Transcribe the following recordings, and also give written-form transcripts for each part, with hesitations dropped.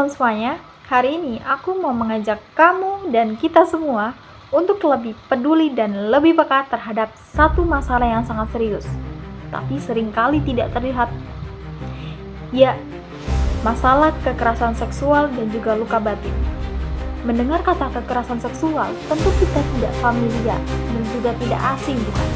teman-teman semuanya, hari ini aku mau mengajak kamu dan kita semua untuk lebih peduli dan lebih peka terhadap satu masalah yang sangat serius, tapi seringkali tidak terlihat. Ya, masalah kekerasan seksual dan juga luka batin. Mendengar kata kekerasan seksual, tentu kita tidak familiar dan juga tidak asing, bukan?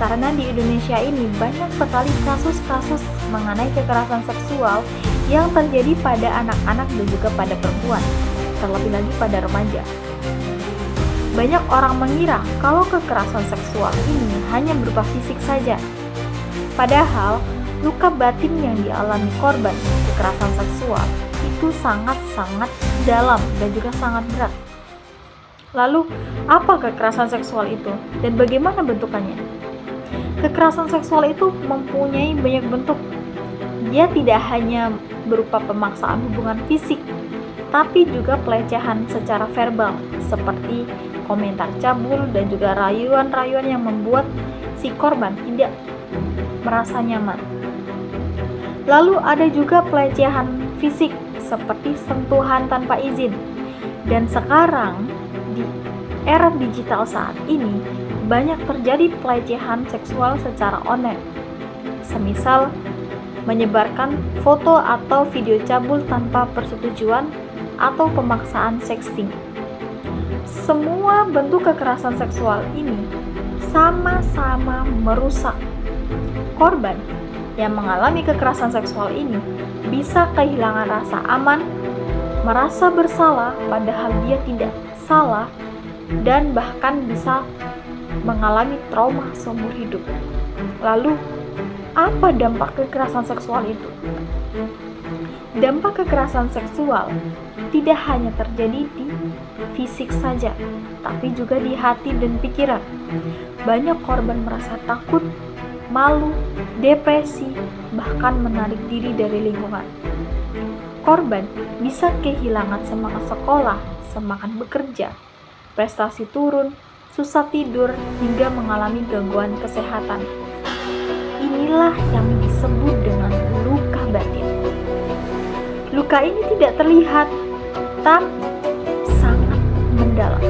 Karena di Indonesia ini banyak sekali kasus-kasus mengenai kekerasan seksual yang terjadi pada anak-anak dan juga pada perempuan, terlebih lagi pada remaja. Banyak orang mengira kalau kekerasan seksual ini hanya berupa fisik saja. Padahal, luka batin yang dialami korban kekerasan seksual itu sangat-sangat dalam dan juga sangat berat. Lalu, apa kekerasan seksual itu dan bagaimana bentukannya? Kekerasan seksual itu mempunyai banyak bentuk. Dia tidak hanya berupa pemaksaan hubungan fisik, tapi juga pelecehan secara verbal, seperti komentar cabul dan juga rayuan-rayuan yang membuat si korban tidak merasa nyaman. Lalu ada juga pelecehan fisik, seperti sentuhan tanpa izin. Dan sekarang, di era digital saat ini, banyak terjadi pelecehan seksual secara online, semisal menyebarkan foto atau video cabul tanpa persetujuan atau pemaksaan sexting. Semua bentuk kekerasan seksual ini sama-sama merusak. Korban yang mengalami kekerasan seksual ini bisa kehilangan rasa aman, merasa bersalah padahal dia tidak salah, dan bahkan bisa mengalami trauma seumur hidup. Lalu, apa dampak kekerasan seksual itu? Dampak kekerasan seksual tidak hanya terjadi di fisik saja, tapi juga di hati dan pikiran. Banyak korban merasa takut, malu, depresi, bahkan menarik diri dari lingkungan. Korban bisa kehilangan semangat sekolah, semangat bekerja, prestasi turun, susah tidur, hingga mengalami gangguan kesehatan. Inilah yang disebut dengan luka batin. Luka ini tidak terlihat, tapi sangat mendalam.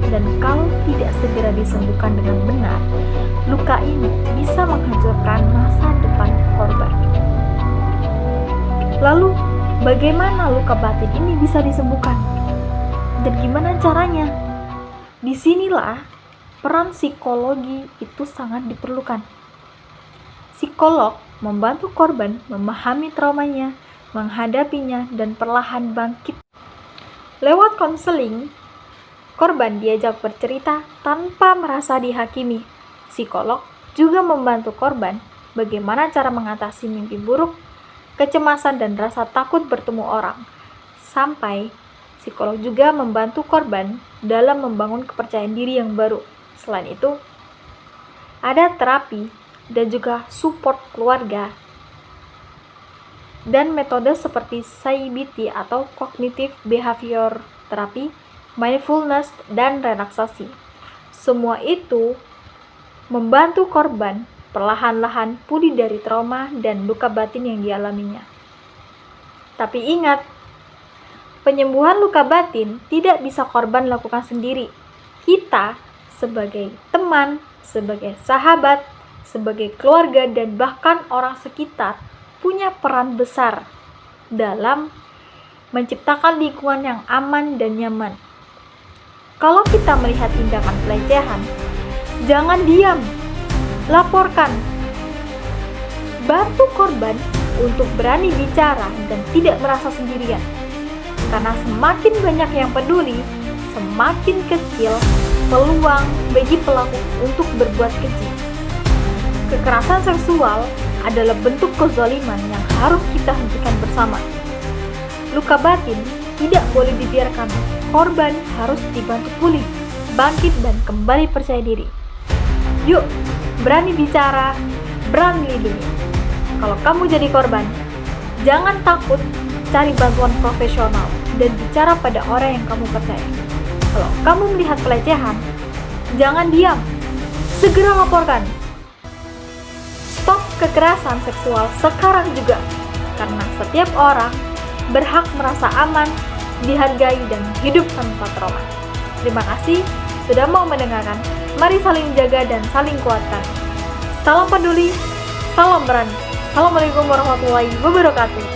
Dan kalau tidak segera disembuhkan dengan benar, luka ini bisa menghancurkan masa depan korban. Lalu, bagaimana luka batin ini bisa disembuhkan? Dan gimana caranya? Disinilah peran psikologi itu sangat diperlukan. Psikolog membantu korban memahami traumanya, menghadapinya, dan perlahan bangkit. Lewat konseling, korban diajak bercerita tanpa merasa dihakimi. Psikolog juga membantu korban bagaimana cara mengatasi mimpi buruk, kecemasan, dan rasa takut bertemu orang. Sampai psikolog juga membantu korban dalam membangun kepercayaan diri yang baru. Selain itu, ada terapi dan juga support keluarga dan metode seperti CBT atau Cognitive Behavior Therapy, mindfulness, dan relaksasi. Semua itu membantu korban perlahan-lahan pulih dari trauma dan luka batin yang dialaminya. Tapi ingat, penyembuhan luka batin tidak bisa korban lakukan sendiri. Kita sebagai teman, sebagai sahabat, sebagai keluarga, dan bahkan orang sekitar punya peran besar dalam menciptakan lingkungan yang aman dan nyaman. Kalau kita melihat tindakan pelecehan, jangan diam, laporkan. Bantu korban untuk berani bicara dan tidak merasa sendirian. Karena semakin banyak yang peduli, semakin kecil peluang bagi pelaku untuk berbuat keji. Kekerasan seksual adalah bentuk kezaliman yang harus kita hentikan bersama. Luka batin tidak boleh dibiarkan. Korban harus dibantu pulih, bangkit, dan kembali percaya diri. Yuk, berani bicara, berani lindungi. Kalau kamu jadi korban, jangan takut, cari bantuan profesional dan bicara pada orang yang kamu percaya. Kalau kamu melihat pelecehan, jangan diam, segera laporkan. Stop kekerasan seksual sekarang juga, karena setiap orang berhak merasa aman, dihargai, dan hidup tanpa trauma. Terima kasih sudah mau mendengarkan. Mari saling jaga dan saling kuatkan. Salam peduli, salam berani. Assalamualaikum warahmatullahi wabarakatuh.